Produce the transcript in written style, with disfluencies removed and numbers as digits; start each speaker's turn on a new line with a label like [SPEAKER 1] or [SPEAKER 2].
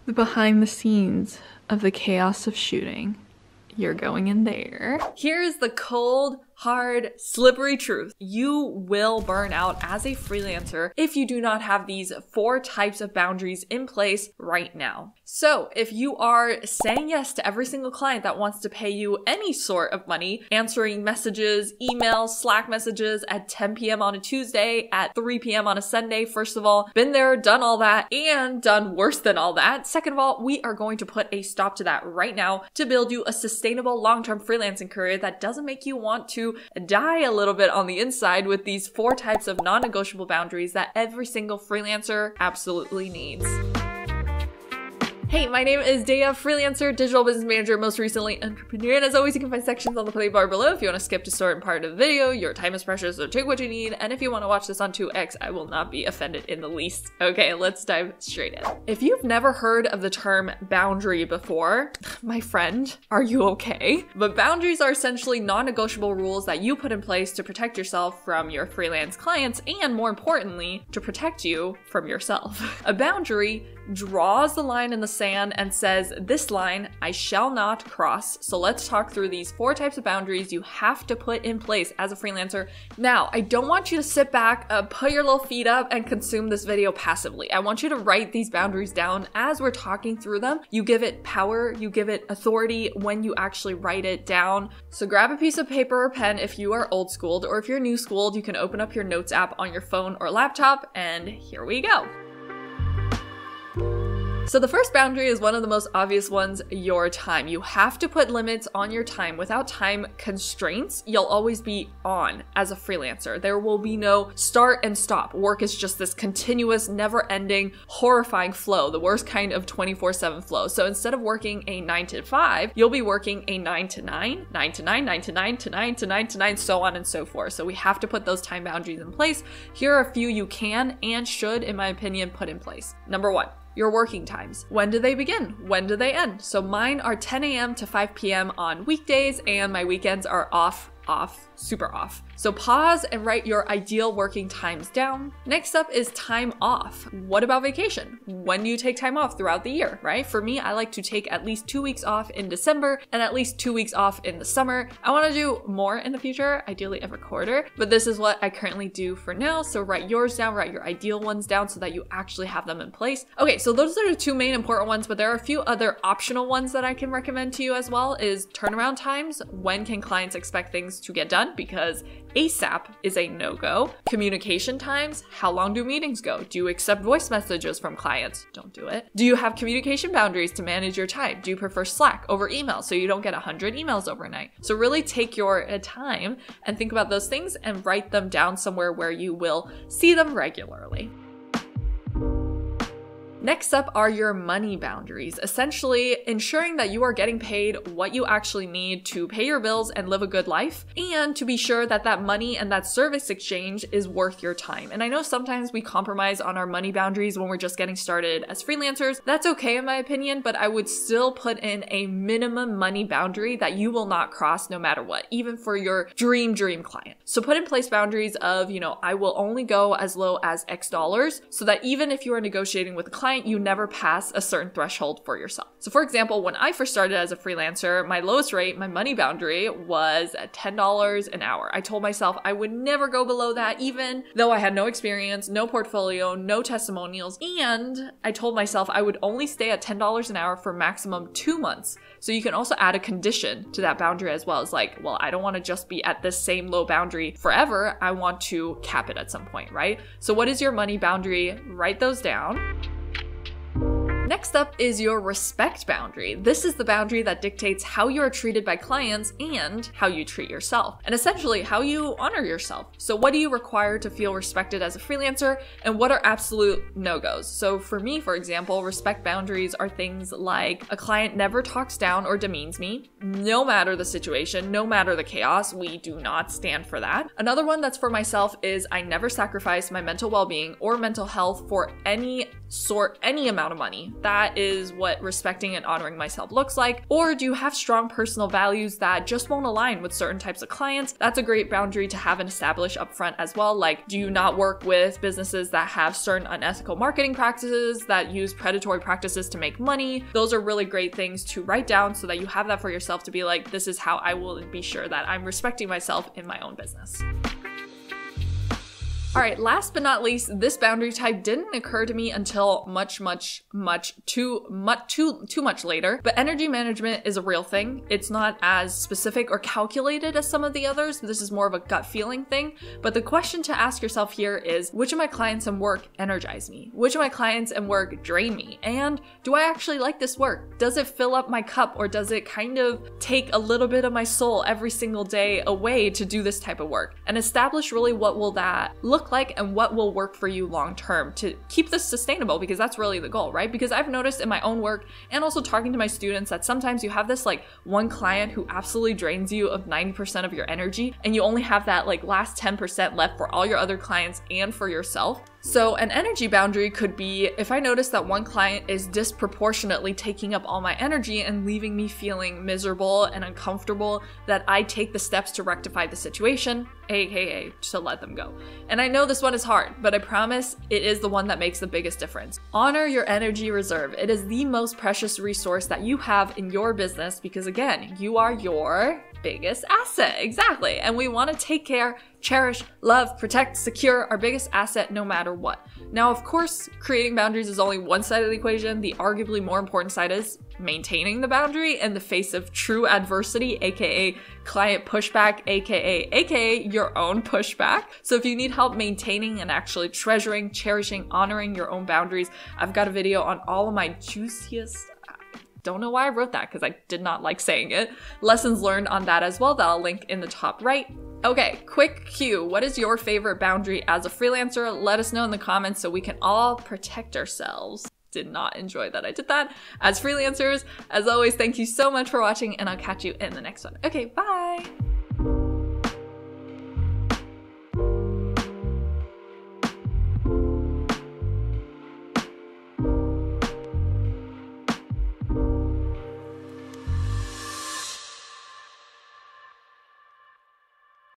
[SPEAKER 1] The behind the scenes of the chaos of shooting. You're going in there. Here's the cold, hard, slippery truth. You will burn out as a freelancer if you do not have these 4 types of boundaries in place right now. So if you are saying yes to every single client that wants to pay you any sort of money, answering messages, emails, Slack messages at 10 p.m. on a Tuesday, at 3 p.m. on a Sunday, first of all, been there, done all that, and done worse than all that. Second of all, we are going to put a stop to that right now to build you a sustainable long-term freelancing career that doesn't make you want to die a little bit on the inside with these 4 types of non-negotiable boundaries that every single freelancer absolutely needs. Hey, my name is Dea, freelancer, digital business manager, most recently entrepreneur, and as always, you can find sections on the play bar below if you want to skip to certain part of the video. Your time is precious, so take what you need, and if you want to watch this on 2x, I will not be offended in the least. Okay, let's dive straight in. If you've never heard of the term boundary before, my friend, are you okay? But boundaries are essentially non-negotiable rules that you put in place to protect yourself from your freelance clients, and more importantly, to protect you from yourself. A boundary draws the line in the sand and says, this line I shall not cross. So let's talk through these 4 types of boundaries you have to put in place as a freelancer. Now, I don't want you to sit back, put your little feet up and consume this video passively. I want you to write these boundaries down as we're talking through them. You give it power, you give it authority when you actually write it down. So grab a piece of paper or pen if you are old schooled, or if you're new schooled, you can open up your notes app on your phone or laptop, and here we go. So the first boundary is one of the most obvious ones, your time. You have to put limits on your time. Without time constraints, you'll always be on as a freelancer. There will be no start and stop. Work is just this continuous, never-ending, horrifying flow, the worst kind of 24/7 flow. So instead of working a 9 to 5, you'll be working a 9 to 9, 9 to 9, 9 to 9 to 9 to 9 to 9, so on and so forth. So we have to put those time boundaries in place. Here are a few you can and should, in my opinion, put in place. Number 1. Your working times. When do they begin? When do they end? So mine are 10 a.m. to 5 p.m. on weekdays, and my weekends are off, super off. So pause and write your ideal working times down. Next up is time off. What about vacation? When do you take time off throughout the year, right? For me, I like to take at least 2 weeks off in December and at least 2 weeks off in the summer. I want to do more in the future, ideally every quarter, but this is what I currently do for now. So write yours down, write your ideal ones down so that you actually have them in place. Okay, so those are the 2 main important ones, but there are a few other optional ones that I can recommend to you as well. Is turnaround times. When can clients expect things to get done? Because ASAP is a no-go. Communication times. How long do meetings go? Do you accept voice messages from clients? Don't do it. Do you have communication boundaries to manage your time? Do you prefer Slack over email so you don't get 100 emails overnight? So really take your time and think about those things and write them down somewhere where you will see them regularly. Next up are your money boundaries, essentially ensuring that you are getting paid what you actually need to pay your bills and live a good life, and to be sure that that money and that service exchange is worth your time. And I know sometimes we compromise on our money boundaries when we're just getting started as freelancers. That's okay in my opinion, but I would still put in a minimum money boundary that you will not cross no matter what, even for your dream client. So put in place boundaries of, I will only go as low as X dollars, so that even if you are negotiating with a client, you never pass a certain threshold for yourself. So for example, when I first started as a freelancer, my lowest rate, my money boundary was $10 an hour. I told myself I would never go below that, even though I had no experience, no portfolio, no testimonials, and I told myself I would only stay at $10 an hour for maximum 2 months. So you can also add a condition to that boundary as well. It's like, well, I don't want to just be at this same low boundary forever. I want to cap it at some point, right? So what is your money boundary? Write those down. Next up is your respect boundary. This is the boundary that dictates how you are treated by clients and how you treat yourself, and essentially how you honor yourself. So what do you require to feel respected as a freelancer, and what are absolute no-goes? So for me, for example, respect boundaries are things like a client never talks down or demeans me, no matter the situation, no matter the chaos. We do not stand for that. Another one that's for myself is I never sacrifice my mental well-being or mental health for any sort any amount of money? That is what respecting and honoring myself looks like. Or do you have strong personal values that just won't align with certain types of clients? That's a great boundary to have and establish upfront as well. Like, do you not work with businesses that have certain unethical marketing practices, that use predatory practices to make money? Those are really great things to write down so that you have that for yourself to be like, this is how I will be sure that I'm respecting myself in my own business. All right, last but not least, this boundary type didn't occur to me until too much later, but energy management is a real thing. It's not as specific or calculated as some of the others. This is more of a gut feeling thing. But the question to ask yourself here is, which of my clients and work energize me? Which of my clients and work drain me? And do I actually like this work? Does it fill up my cup, or does it kind of take a little bit of my soul every single day away to do this type of work? And establish really what will that look like and what will work for you long term to keep this sustainable, because that's really the goal, right? Because I've noticed in my own work and also talking to my students that sometimes you have this like one client who absolutely drains you of 90% of your energy, and you only have that like last 10% left for all your other clients and for yourself. So an energy boundary could be, if I notice that one client is disproportionately taking up all my energy and leaving me feeling miserable and uncomfortable, that I take the steps to rectify the situation, aka to let them go. And I know this one is hard, but I promise it is the one that makes the biggest difference. Honor your energy reserve. It is the most precious resource that you have in your business, because again, you are your biggest asset. Exactly. And we want to take care, cherish, love, protect, secure our biggest asset no matter what. Now, of course, creating boundaries is only one side of the equation. The arguably more important side is maintaining the boundary in the face of true adversity, aka client pushback, aka your own pushback. So if you need help maintaining and actually treasuring, cherishing, honoring your own boundaries, I've got a video on all of my juiciest, don't know why I wrote that because I did not like saying it, lessons learned on that as well, that I'll link in the top right. Okay, quick cue. What is your favorite boundary as a freelancer? Let us know in the comments so we can all protect ourselves. Did not enjoy that I did that as freelancers. As always, thank you so much for watching, and I'll catch you in the next one. Okay, bye!